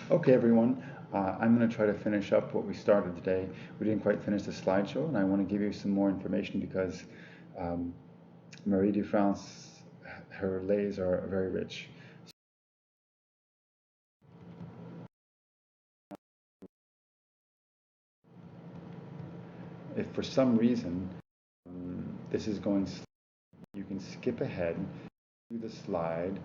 Okay, everyone, I'm going to try to finish up what we started today. We didn't quite finish the slideshow, and I want to give you some more information because um, Marie de France, her lays are very rich. If for some reason this is going slow, you can skip ahead to the slide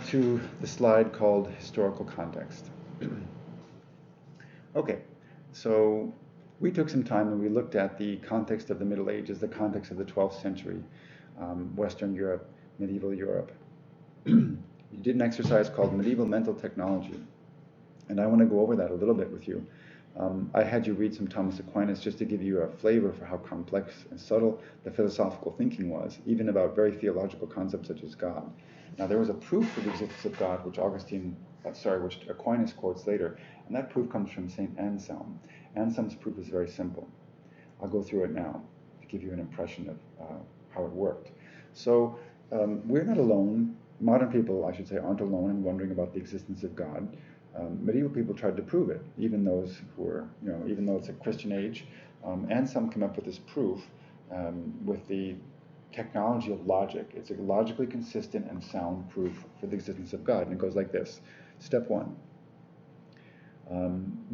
to the slide called historical context. Okay, so we took some time and we looked at the context of the Middle Ages, the context of the 12th century, Western Europe, medieval Europe. We did an exercise called medieval mental technology, and I want to go over that a little bit with you. I had you read some Thomas Aquinas just to give you a flavor for how complex and subtle the philosophical thinking was, even about very theological concepts such as God. Now, there was a proof for the existence of God, which which Aquinas quotes later, and that proof comes from Saint Anselm. Anselm's proof is very simple. I'll go through it now to give you an impression of how it worked. So, we're not alone. Modern people, I should say, aren't alone in wondering about the existence of God. Medieval people tried to prove it, even those who were, even though it's a Christian age, and some came up with this proof with the technology of logic. It's a logically consistent and sound proof for the existence of God, and it goes like this. Step one,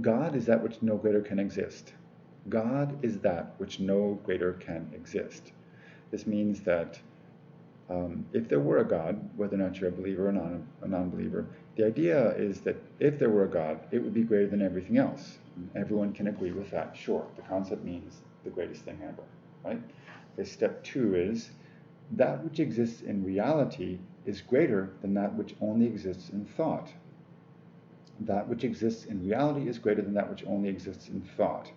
God is that which no greater can exist. God is that which no greater can exist. This means that if there were a God, whether or not you're a believer or a non-believer, the idea is that if there were a God, it would be greater than everything else. Everyone can agree with that. Sure, the concept means the greatest thing ever, right? Okay, step two is that which exists in reality is greater than that which only exists in thought. That which exists in reality is greater than that which only exists in thought.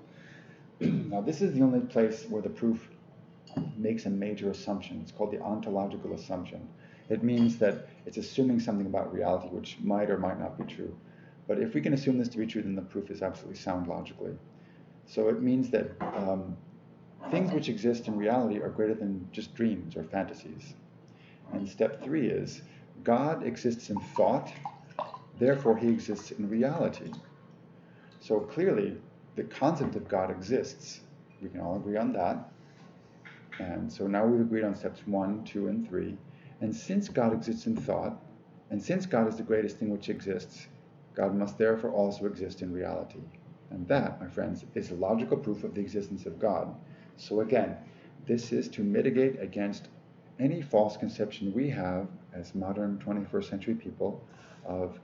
Now, this is the only place where the proof makes a major assumption. It's called the ontological assumption. It means that it's assuming something about reality which might or might not be true. But if we can assume this to be true, then the proof is absolutely sound logically. So it means that things which exist in reality are greater than just dreams or fantasies. And step three is God exists in thought, therefore he exists in reality. So clearly, the concept of God exists. We can all agree on that. And so now we've agreed on steps 1, 2, and 3. And since God exists in thought, and since God is the greatest thing which exists, God must therefore also exist in reality. And that, my friends, is a logical proof of the existence of God. So again, this is to mitigate against any false conception we have as modern 21st century people of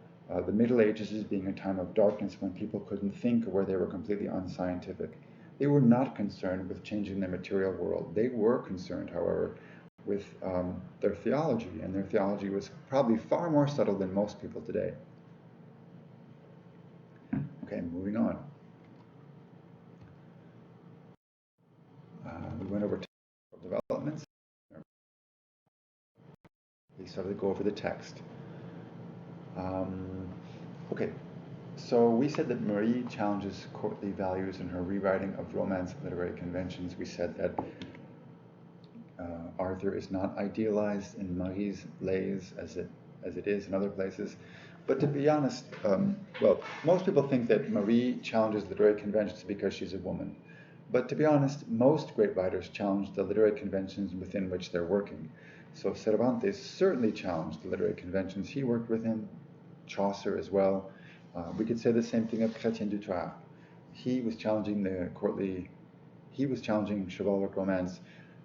the Middle Ages as being a time of darkness when people couldn't think or where they were completely unscientific. They were not concerned with changing the material world. They were concerned, however, with their theology, and their theology was probably far more subtle than most people today. Okay, moving on. We went over developments. We started to go over the text. Okay, so we said that Marie challenges courtly values in her rewriting of Romance literary conventions. We said that Arthur is not idealized in Marie's Lais as it is in other places. But to be honest, well, most people think that Marie challenges literary conventions because she's a woman. But to be honest, most great writers challenge the literary conventions within which they're working. So Cervantes certainly challenged the literary conventions he worked within, Chaucer as well. We could say the same thing of Chrétien du Troyes. He was challenging chivalric romance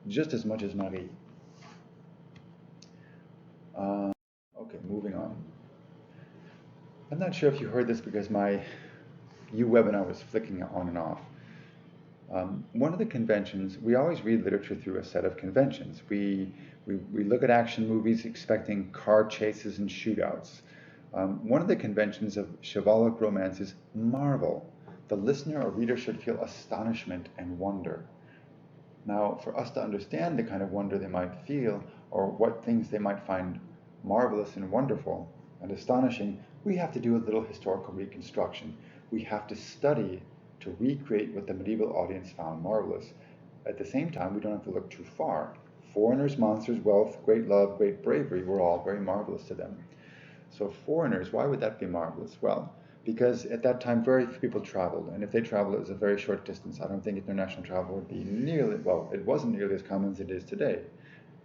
just as much as Marie. Okay, moving on. I'm not sure if you heard this because my webinar was flicking on and off. One of the conventions, we always read literature through a set of conventions. We look at action movies expecting car chases and shootouts. One of the conventions of chivalric romance is marvel. The listener or reader should feel astonishment and wonder. Now, for us to understand the kind of wonder they might feel, or what things they might find marvelous and wonderful and astonishing, we have to do a little historical reconstruction. We have to study to recreate what the medieval audience found marvelous. At the same time, we don't have to look too far. Foreigners, monsters, wealth, great love, great bravery were all very marvelous to them. So foreigners, why would that be marvelous? Well, because at that time very few people traveled, and if they traveled, it was a very short distance. I don't think international travel would be nearly, well, it wasn't nearly as common as it is today.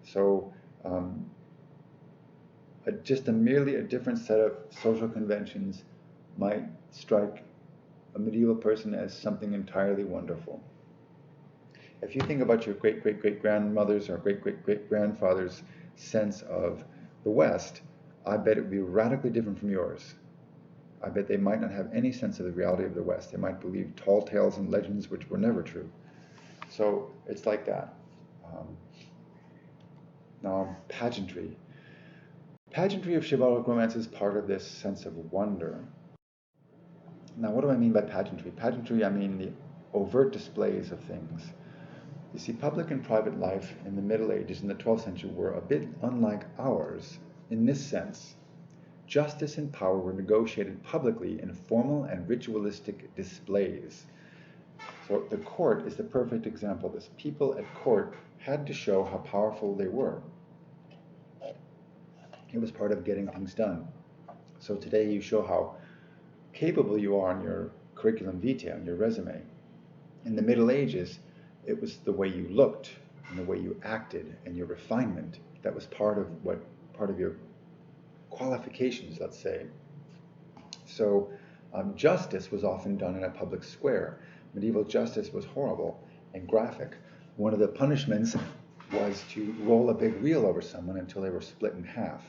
So just merely a different set of social conventions might strike a medieval person as something entirely wonderful. If you think about your great-great-great-grandmother's or great-great-great-grandfather's sense of the West, I bet it would be radically different from yours. I bet they might not have any sense of the reality of the West. They might believe tall tales and legends which were never true. So it's like that. Now, pageantry. Pageantry of chivalric romance is part of this sense of wonder. Now, what do I mean by pageantry? Pageantry, I mean the overt displays of things. You see, public and private life in the Middle Ages in the 12th century were a bit unlike ours in this sense. Justice and power were negotiated publicly in formal and ritualistic displays. So the court is the perfect example of this. People at court had to show how powerful they were. It was part of getting things done. So today you show how capable you are on your curriculum vitae, on your resume. In the Middle Ages, it was the way you looked and the way you acted and your refinement that was part of your qualifications, let's say. So justice was often done in a public square. Medieval justice was horrible and graphic. One of the punishments was to roll a big wheel over someone until they were split in half.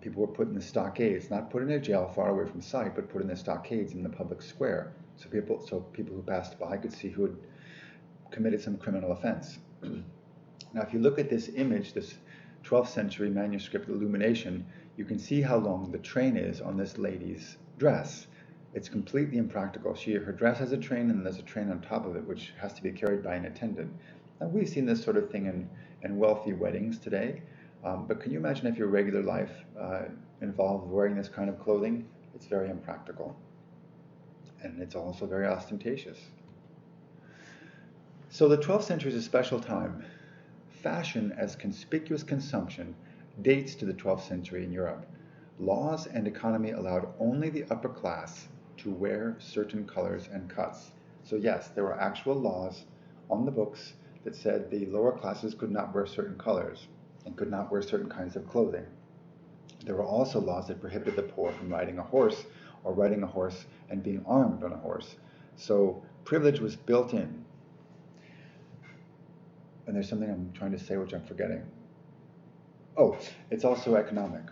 People were put in the stockades, not put in a jail far away from sight, but put in the stockades in the public square. So people who passed by could see who had committed some criminal offense. Now, if you look at this image, this 12th century manuscript illumination, you can see how long the train is on this lady's dress. It's completely impractical. Her dress has a train, and there's a train on top of it, which has to be carried by an attendant. Now, we've seen this sort of thing in wealthy weddings today, but can you imagine if your regular life involved wearing this kind of clothing? It's very impractical, and it's also very ostentatious. So the 12th century is a special time. Fashion as conspicuous consumption dates to the 12th century in Europe. Laws and economy allowed only the upper class to wear certain colors and cuts. So yes, there were actual laws on the books that said the lower classes could not wear certain colors and could not wear certain kinds of clothing. There were also laws that prohibited the poor from riding a horse or riding a horse and being armed on a horse. So privilege was built in. And there's something I'm trying to say which I'm forgetting. Oh, it's also economic.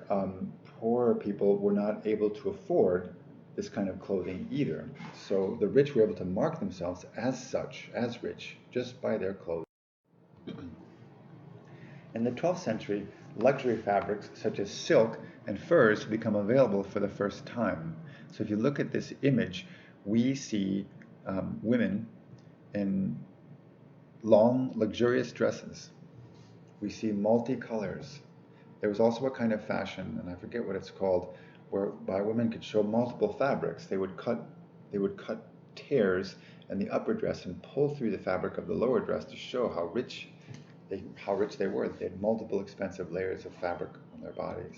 Poor people were not able to afford this kind of clothing either. So the rich were able to mark themselves as such, as rich, just by their clothing. In the 12th century, luxury fabrics such as silk and furs become available for the first time. So if you look at this image, we see women in long, luxurious dresses. We see multicolors. There was also a kind of fashion, and I forget what it's called, whereby women could show multiple fabrics. They would cut tears in the upper dress and pull through the fabric of the lower dress to show how rich they were. They had multiple expensive layers of fabric on their bodies.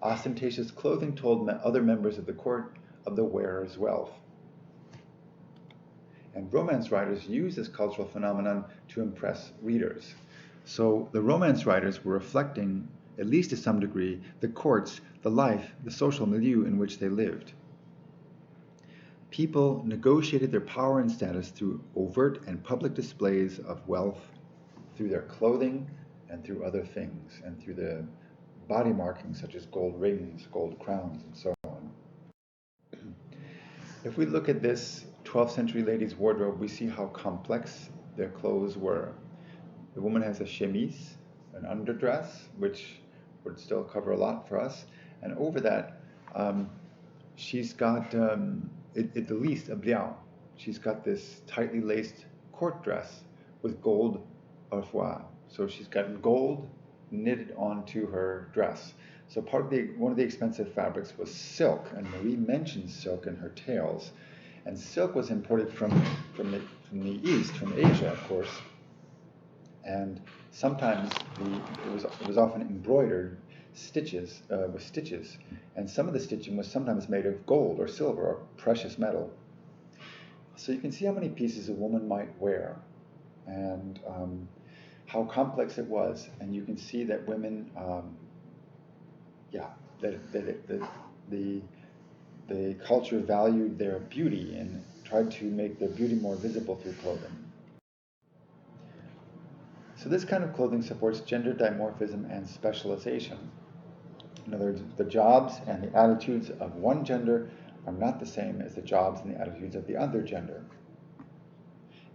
Ostentatious clothing told other members of the court of the wearer's wealth. And romance writers use this cultural phenomenon to impress readers. So the romance writers were reflecting, at least to some degree, the courts, the life, the social milieu in which they lived. People negotiated their power and status through overt and public displays of wealth, through their clothing and through other things, and through the body markings such as gold rings, gold crowns, and so on. If we look at this 12th century lady's wardrobe, we see how complex their clothes were. The woman has a chemise, an underdress, which would still cover a lot for us, and over that, she's got, at the least, a bliau. She's got this tightly laced court dress with gold arfois. So she's got gold knitted onto her dress. So one of the expensive fabrics was silk, and Marie mentions silk in her tales. And silk was imported from the East, from Asia, of course. and sometimes it was often embroidered stitches with stitches, and some of the stitching was sometimes made of gold or silver or precious metal. So you can see how many pieces a woman might wear, and how complex it was. And you can see that women, the culture valued their beauty and tried to make their beauty more visible through clothing. So this kind of clothing supports gender dimorphism and specialization. In other words, the jobs and the attitudes of one gender are not the same as the jobs and the attitudes of the other gender.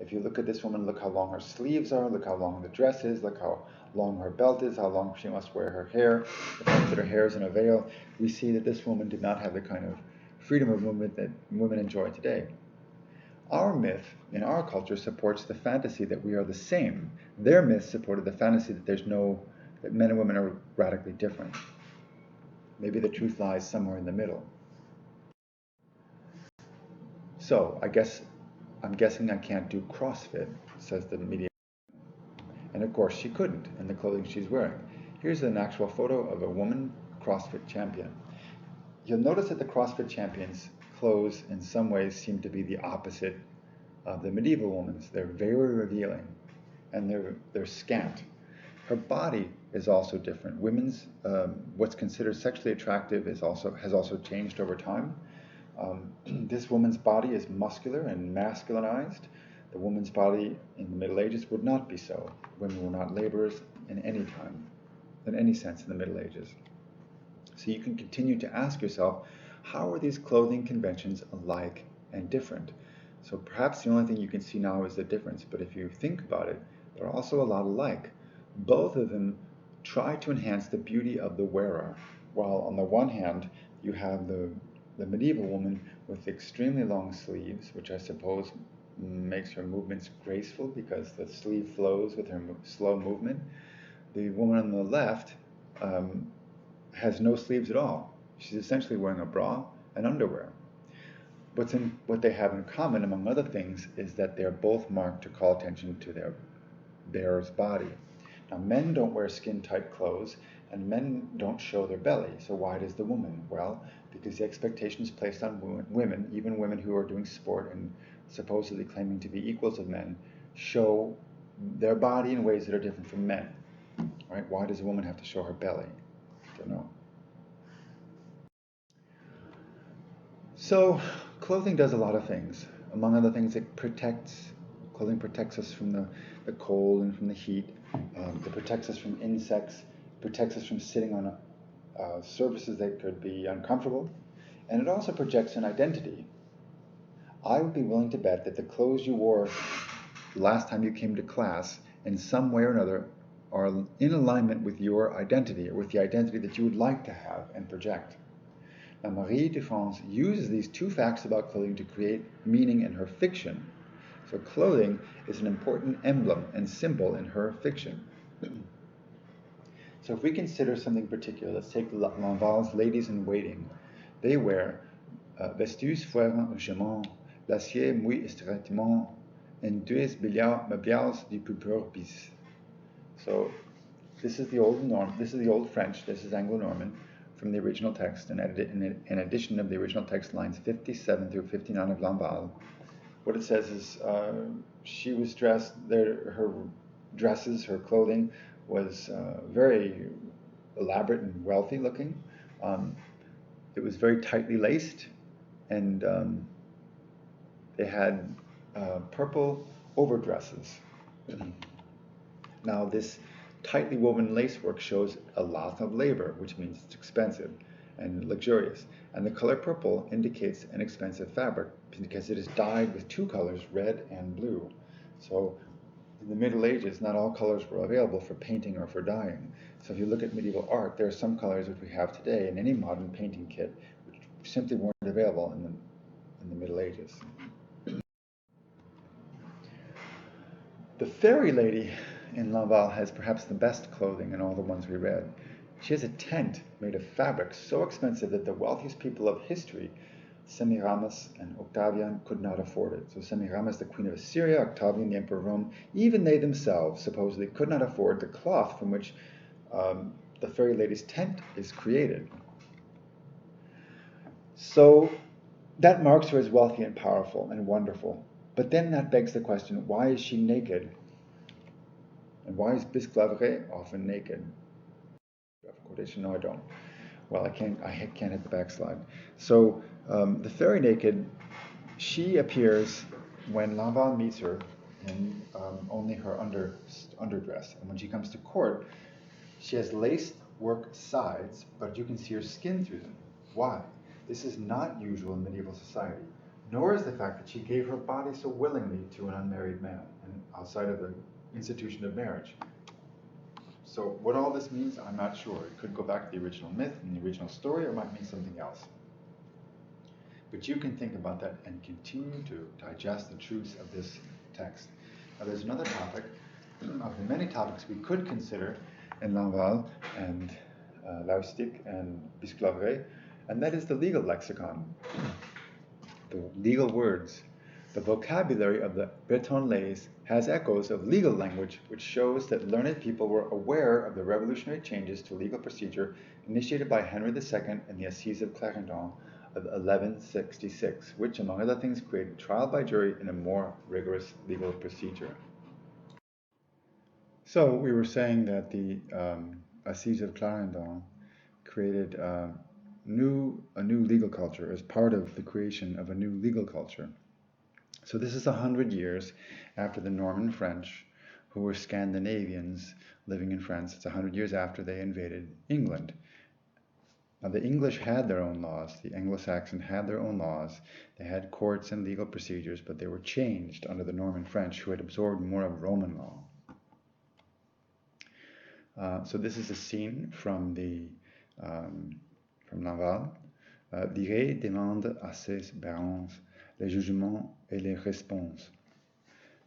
If you look at this woman, look how long her sleeves are, look how long the dress is, look how long her belt is, how long she must wear her hair, the fact that her hair is in a veil. We see that this woman did not have the kind of freedom of movement that women enjoy today. Our myth in our culture supports the fantasy that we are the same. Their myth supported the fantasy that that men and women are radically different. Maybe the truth lies somewhere in the middle. So I'm guessing I can't do CrossFit, says the media. And of course she couldn't in the clothing she's wearing. Here's an actual photo of a woman CrossFit champion. You'll notice that the CrossFit champion's clothes in some ways seem to be the opposite of the medieval woman's. They're very revealing, and they're scant. Her body is also different. Women's what's considered sexually attractive has also changed over time. This woman's body is muscular and masculinized. The woman's body in the Middle Ages would not be so. Women were not laborers in any time, in any sense in the Middle Ages. So you can continue to ask yourself, how are these clothing conventions alike and different? So perhaps the only thing you can see now is the difference, but if you think about it, they're also a lot alike. Both of them try to enhance the beauty of the wearer, while on the one hand, you have the medieval woman with extremely long sleeves, which I suppose makes her movements graceful because the sleeve flows with her slow movement. The woman on the left has no sleeves at all. She's essentially wearing a bra and underwear. What they have in common, among other things, is that they're both marked to call attention to their bearer's body. Now, men don't wear skin-tight clothes, and men don't show their belly. So why does the woman? Well, because the expectations placed on women, even women who are doing sport and supposedly claiming to be equals of men, show their body in ways that are different from men. Right? Why does a woman have to show her belly? I don't know. So clothing does a lot of things. Among other things, clothing protects us from the cold and from the heat. It protects us from insects, protects us from sitting on surfaces that could be uncomfortable, and it also projects an identity. I would be willing to bet that the clothes you wore last time you came to class in some way or another are in alignment with your identity, or with the identity that you would like to have and project. Now, Marie de France uses these two facts about clothing to create meaning in her fiction. So clothing is an important emblem and symbol in her fiction. So if we consider something particular, let's take Lanval's Ladies in Waiting. They wear vestus fueran gemment, l'acier muy estraitement, and deux billards du purpur bis. So this is the old French, this is Anglo-Norman from the original text, and an edition of the original text, lines 57 through 59 of Lanval. What it says is she was dressed, her dresses, her clothing was very elaborate and wealthy looking. It was very tightly laced, and they had purple overdresses. Now this tightly woven lacework shows a lot of labor, which means it's expensive and luxurious. And the color purple indicates an expensive fabric because it is dyed with two colors, red and blue. So in the Middle Ages, not all colors were available for painting or for dyeing. So if you look at medieval art, there are some colors which we have today in any modern painting kit, which simply weren't available in the Middle Ages. The fairy lady in Lanval has perhaps the best clothing in all the ones we read. She has a tent made of fabric so expensive that the wealthiest people of history Semiramis and Octavian could not afford it. So Semiramis, the queen of Assyria, Octavian, the emperor of Rome, even they themselves supposedly could not afford the cloth from which the fairy lady's tent is created. So that marks her as wealthy and powerful and wonderful. But then that begs the question, why is she naked? And why is Bisclaveret often naked? Quotation, no, I don't. Well, I can't hit the backslide. So the fairy naked, she appears when Laval meets her in only her underdress. And when she comes to court, she has lace work sides, but you can see her skin through them. Why? This is not usual in medieval society, nor is the fact that she gave her body so willingly to an unmarried man and outside of the institution of marriage. So what all this means, I'm not sure. It could go back to the original myth and the original story, or it might mean something else. But you can think about that and continue to digest the truths of this text. Now there's another topic of the many topics we could consider in Laval and Laustic and Bisclaveret, and that is the legal lexicon, the legal words. The vocabulary of the Breton Lais has echoes of legal language, which shows that learned people were aware of the revolutionary changes to legal procedure initiated by Henry II in the Assize of Clarendon of 1166, which, among other things, created trial by jury in a more rigorous legal procedure. So we were saying that the Assize of Clarendon created a new legal culture as part of the creation of a new legal culture. So this is 100 years after the Norman French, who were Scandinavians living in France. It's 100 years after they invaded England. Now the English had their own laws. The Anglo-Saxon had their own laws. They had courts and legal procedures, but they were changed under the Norman French, who had absorbed more of Roman law. So this is a scene from Laval. L'Iré demande à ses barons les jugements et les réponses.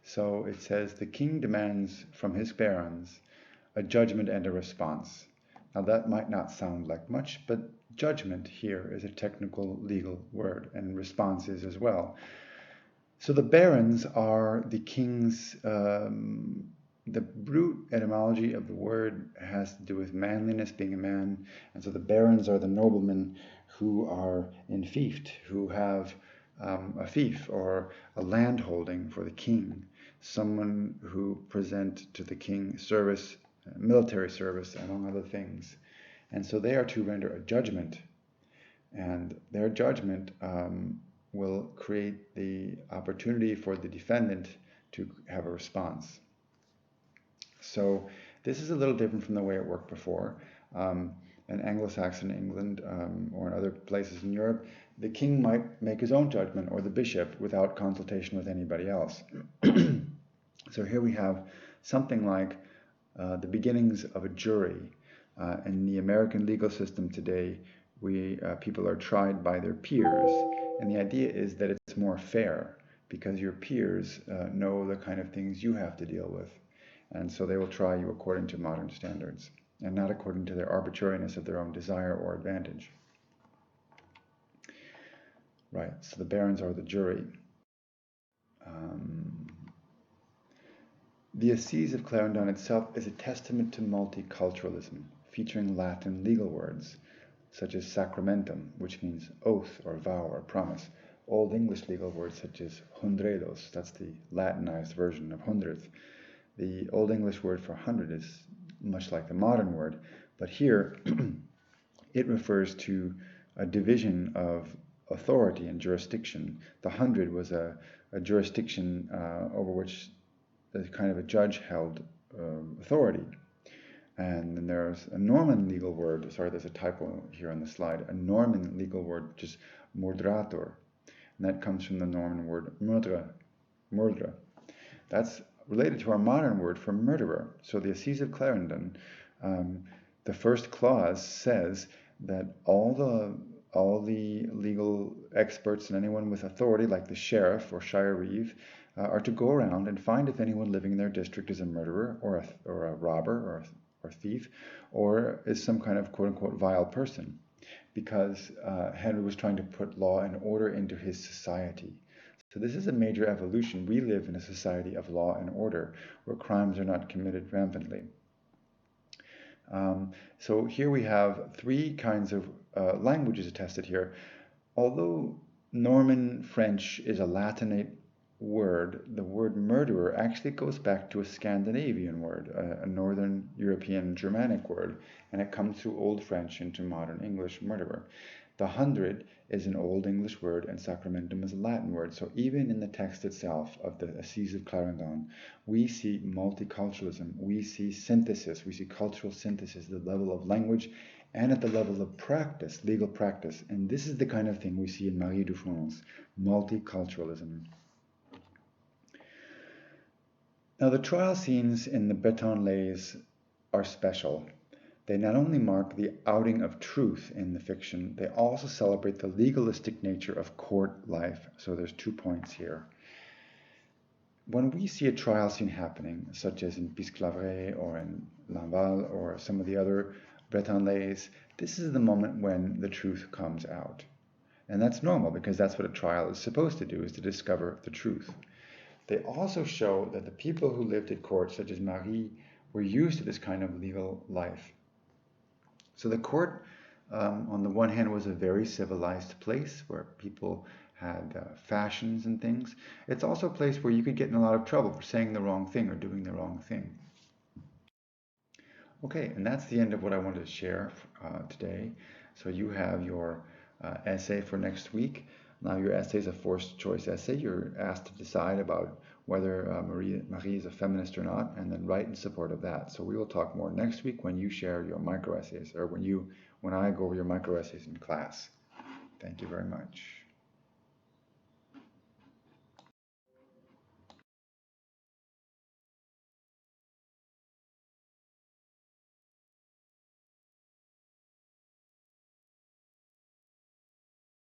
So it says, the king demands from his barons a judgment and a response. Now that might not sound like much, but judgment here is a technical legal word, and response is as well. So the barons are the king's, the root etymology of the word has to do with manliness, being a man, and so the barons are the noblemen who are enfeoffed, who have a fief or a land holding for the king, someone who present to the king service, military service, among other things. And so they are to render a judgment, and their judgment will create the opportunity for the defendant to have a response. So this is a little different from the way it worked before. In Anglo-Saxon England or in other places in Europe, the king might make his own judgment, or the bishop, without consultation with anybody else. So here we have something like the beginnings of a jury. In the American legal system today, people are tried by their peers, and the idea is that it's more fair because your peers know the kind of things you have to deal with, and so they will try you according to modern standards and not according to their arbitrariness of their own desire or advantage. Right, so the barons are the jury. The Assize of Clarendon itself is a testament to multiculturalism, featuring Latin legal words, such as sacramentum, which means oath or vow or promise, Old English legal words such as hundredos, that's the Latinized version of hundredth. The Old English word for hundred is much like the modern word, but here it refers to a division of authority and jurisdiction. The hundred was a jurisdiction over which a kind of a judge held authority. And then there's a Norman legal word, sorry, there's a typo here on the slide, a Norman legal word, which is mordrator, and that comes from the Norman word murdre. That's related to our modern word for murderer. So the Assize of Clarendon, the first clause says that all the legal experts and anyone with authority, like the sheriff or shire reeve, are to go around and find if anyone living in their district is a murderer or a robber or thief, or is some kind of quote-unquote vile person. because Henry was trying to put law and order into his society. So this is a major evolution. We live in a society of law and order where crimes are not committed rampantly. So here we have three kinds of languages attested here. Although Norman French is a Latinate word, the word murderer actually goes back to a Scandinavian word, a Northern European Germanic word, and it comes through Old French into modern English, murderer. The hundred is an Old English word, and sacramentum is a Latin word. So even in the text itself of the Assize of Clarendon, we see multiculturalism, we see synthesis, we see cultural synthesis at the level of language and at the level of practice, legal practice. And this is the kind of thing we see in Marie de France, multiculturalism. Now, the trial scenes in the Breton Lais are special. They not only mark the outing of truth in the fiction, they also celebrate the legalistic nature of court life. So there's 2 points here. When we see a trial scene happening, such as in Bisclaveret or in Lamballe or some of the other Breton Lais, this is the moment when the truth comes out. And that's normal because that's what a trial is supposed to do, is to discover the truth. They also show that the people who lived at court, such as Marie, were used to this kind of legal life. So the court, on the one hand, was a very civilized place where people had fashions and things. It's also a place where you could get in a lot of trouble for saying the wrong thing or doing the wrong thing. Okay, and that's the end of what I wanted to share today. So you have your essay for next week. Now your essay is a forced choice essay. You're asked to decide about whether Marie is a feminist or not, and then write in support of that. So we will talk more next week when you share your micro essays, or when I go over your micro essays in class. Thank you very much.